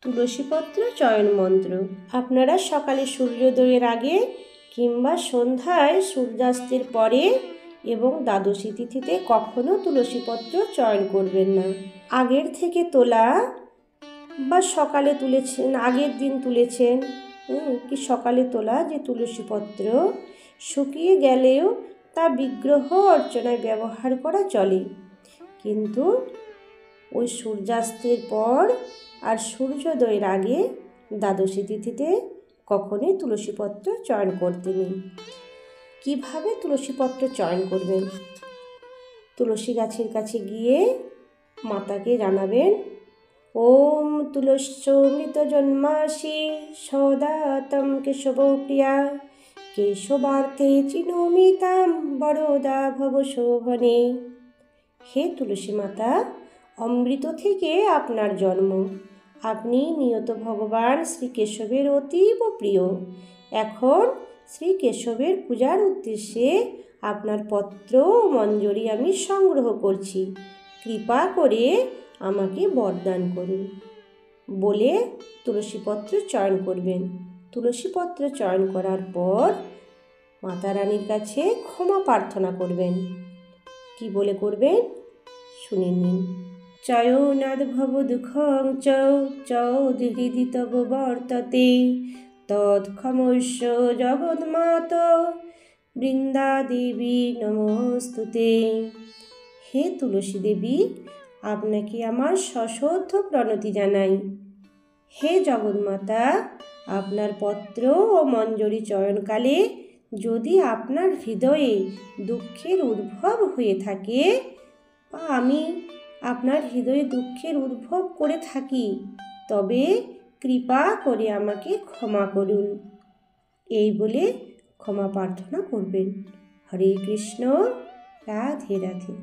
তুলসীপত্র চয়ন মন্ত্র। আপনারা সকালে সূর্যোদয়ের আগে কিংবা সন্ধ্যায় সূর্যাস্তের পরে এবং দ্বাদশী তিথিতে কখনো তুলসীপত্র চয়ন করবেন না। আগের থেকে তোলা বা সকালে তুলেছেন, আগের দিন তুলেছেন কি সকালে তোলা যে তুলসীপত্র শুকিয়ে গেলেও তা বিগ্রহ অর্চনায় ব্যবহার করা চলে, কিন্তু ওই সূর্যাস্তের পর আর সূর্যোদয়ের আগে দ্বাদশী তিথিতে কখনোই তুলসীপত্র চয়ন করতে নেই। কীভাবে তুলসীপত্র চয়ন করবেন? তুলসী গাছের কাছে গিয়ে মাতাকে জানাবেন, ওম তুলস্যমৃত জন্মাসি সদাতম কেশবপ্রিয়া কেশবার্থে চিনোমিতাম বরদা ভব শোভনে। হে তুলসী মাতা, অমৃত থেকে আপনার জন্ম, আপনি নিয়ত ভগবান শ্রী কেশবের অতীব প্রিয়। এখন শ্রী কেশবের পূজার উদ্দেশ্যে আপনার পত্র ও মঞ্জরি আমি সংগ্রহ করছি, কৃপা করে আমাকে বরদান করুন বলে তুলসীপত্র চয়ন করবেন। তুলসীপত্র চয়ন করার পর মাতা রানীর কাছে ক্ষমা প্রার্থনা করবেন। কি বলে করবেন শুনে নিন। চয়োনাদ্ভব দুঃখং চৌধৃদি তব বর্ততে তৎক্ষমস্য জগন্মাত বৃন্দা দেবী নমস্তুতে। হে তুলসী দেবী, আপনাকে আমার সশ্রদ্ধ প্রণতি জানাই। হে জগন্মাতা, আপনার পত্র ও মঞ্জরি চয়নকালে যদি আপনার হৃদয়ে দুঃখের উদ্ভব হয়ে থাকে বা আমি আপনার হৃদয়ে দুঃখের উদ্ভব করে থাকি, তবে কৃপা করে আমাকে ক্ষমা করুন, এই বলে ক্ষমা প্রার্থনা করবেন। হরে কৃষ্ণ, রাধে রাধে।